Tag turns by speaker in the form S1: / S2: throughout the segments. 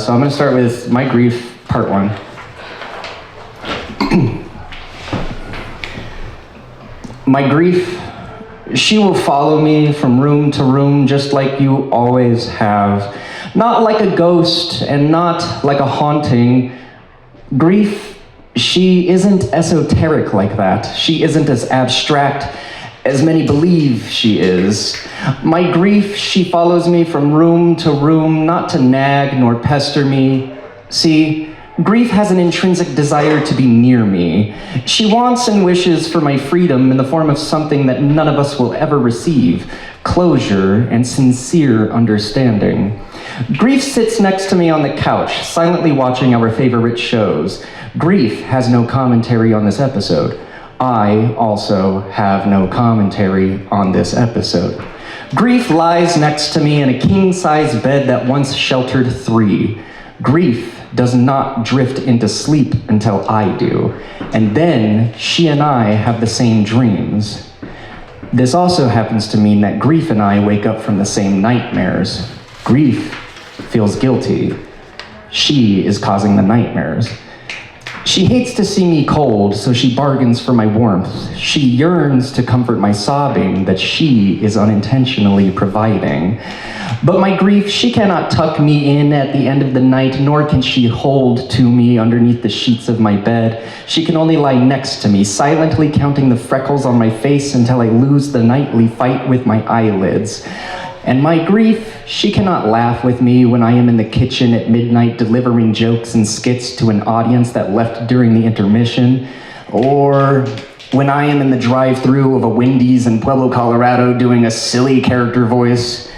S1: So I'm going to start with my grief, part 1. My grief, she will follow me from room to room just like you always have. Not like a ghost and not like a haunting. Grief, she isn't esoteric like that. She isn't as abstract as many believe she is. My grief, she follows me from room to room, not to nag nor pester me. See, grief has an intrinsic desire to be near me. She wants and wishes for my freedom in the form of something that none of us will ever receive: closure and sincere understanding. Grief sits next to me on the couch, silently watching our favorite shows. Grief has no commentary on this episode. I also have no commentary on this episode. Grief lies next to me in a king-size bed that once sheltered 3. Grief does not drift into sleep until I do, and then she and I have the same dreams. This also happens to mean that grief and I wake up from the same nightmares. Grief feels guilty. She is causing the nightmares. She hates to see me cold, so she bargains for my warmth. She yearns to comfort my sobbing that she is unintentionally providing. But my grief, she cannot tuck me in at the end of the night, nor can she hold to me underneath the sheets of my bed. She can only lie next to me, silently counting the freckles on my face until I lose the nightly fight with my eyelids. And my grief, she cannot laugh with me when I am in the kitchen at midnight delivering jokes and skits to an audience that left during the intermission, or when I am in the drive-thru of a Wendy's in Pueblo, Colorado doing a silly character voice,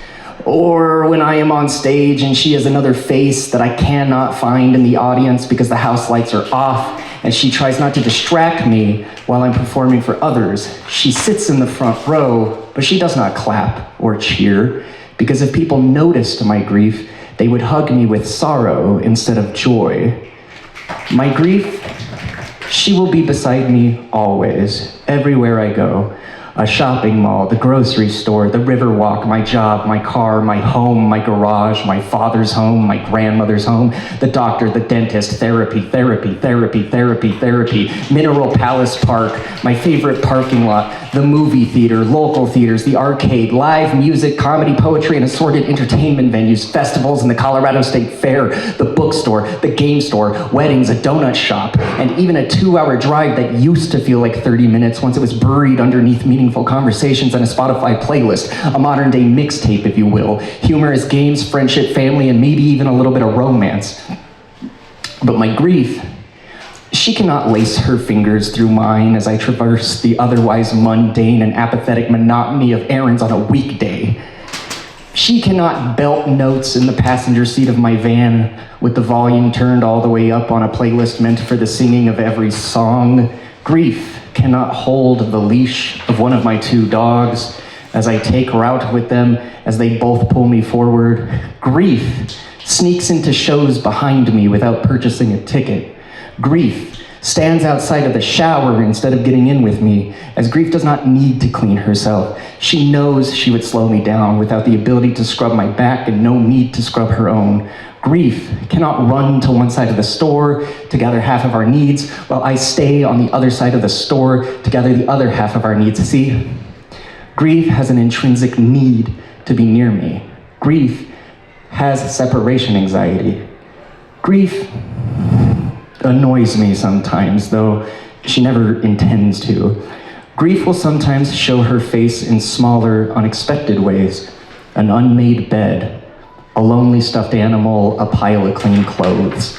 S1: or when I am on stage and she has another face that I cannot find in the audience because the house lights are off and she tries not to distract me while I'm performing for others. She sits in the front row, but she does not clap or cheer, because if people noticed my grief, they would hug me with sorrow instead of joy. My grief, she will be beside me always, everywhere I go. A shopping mall, the grocery store, the river walk, my job, my car, my home, my garage, my father's home, my grandmother's home, the doctor, the dentist, therapy, Mineral Palace Park, my favorite parking lot, the movie theater, local theaters, the arcade, live music, comedy, poetry, and assorted entertainment venues, festivals and the Colorado State Fair, the bookstore, the game store, weddings, a donut shop, and even a 2-hour drive that used to feel like 30 minutes once it was buried underneath meaningful conversations and a Spotify playlist, a modern-day mixtape, if you will. Humorous games, friendship, family, and maybe even a little bit of romance. But my grief, she cannot lace her fingers through mine as I traverse the otherwise mundane and apathetic monotony of errands on a weekday. She cannot belt notes in the passenger seat of my van with the volume turned all the way up on a playlist meant for the singing of every song. Grief cannot hold the leash of one of my 2 dogs as I take route with them as they both pull me forward. Grief sneaks into shows behind me without purchasing a ticket. Grief stands outside of the shower instead of getting in with me, as grief does not need to clean herself. She knows she would slow me down without the ability to scrub my back and no need to scrub her own. Grief cannot run to one side of the store to gather half of our needs, while I stay on the other side of the store to gather the other half of our needs. See, grief has an intrinsic need to be near me. Grief has separation anxiety. Grief annoys me sometimes, though she never intends to. Grief will sometimes show her face in smaller, unexpected ways. An unmade bed, a lonely stuffed animal, a pile of clean clothes,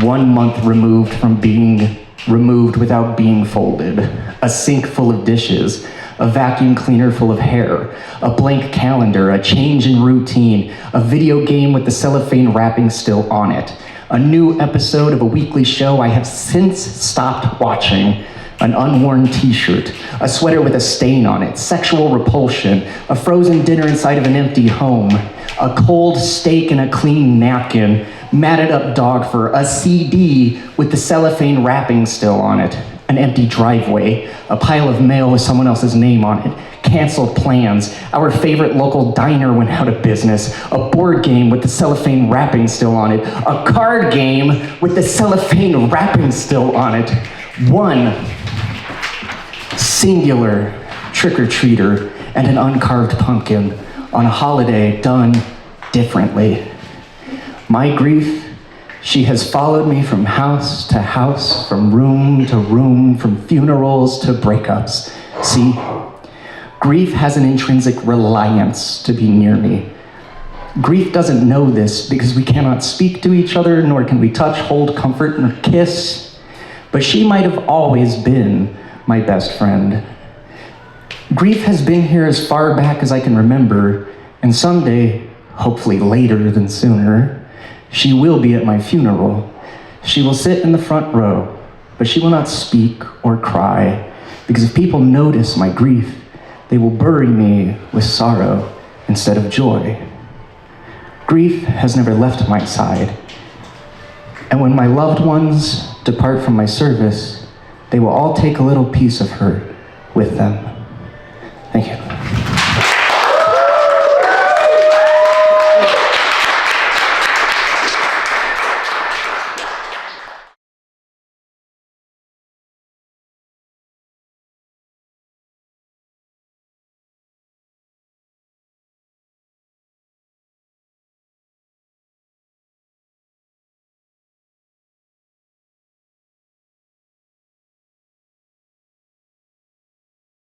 S1: 1 month removed from being removed without being folded, a sink full of dishes, a vacuum cleaner full of hair, a blank calendar, a change in routine, a video game with the cellophane wrapping still on it, a new episode of a weekly show I have since stopped watching, an unworn t-shirt, a sweater with a stain on it, sexual repulsion, a frozen dinner inside of an empty home, a cold steak and a clean napkin, matted up dog fur, a CD with the cellophane wrapping still on it, an empty driveway, a pile of mail with someone else's name on it, canceled plans, our favorite local diner went out of business, a board game with the cellophane wrapping still on it, a card game with the cellophane wrapping still on it. One singular trick-or-treater and an uncarved pumpkin on a holiday done differently. My grief, she has followed me from house to house, from room to room, from funerals to breakups. See, grief has an intrinsic reliance to be near me. Grief doesn't know this because we cannot speak to each other, nor can we touch, hold, comfort, nor kiss. But she might have always been my best friend. Grief has been here as far back as I can remember, and someday, hopefully later than sooner, she will be at my funeral. She will sit in the front row, but she will not speak or cry, because if people notice my grief, they will bury me with sorrow instead of joy. Grief has never left my side, and when my loved ones depart from my service, they will all take a little piece of her with them.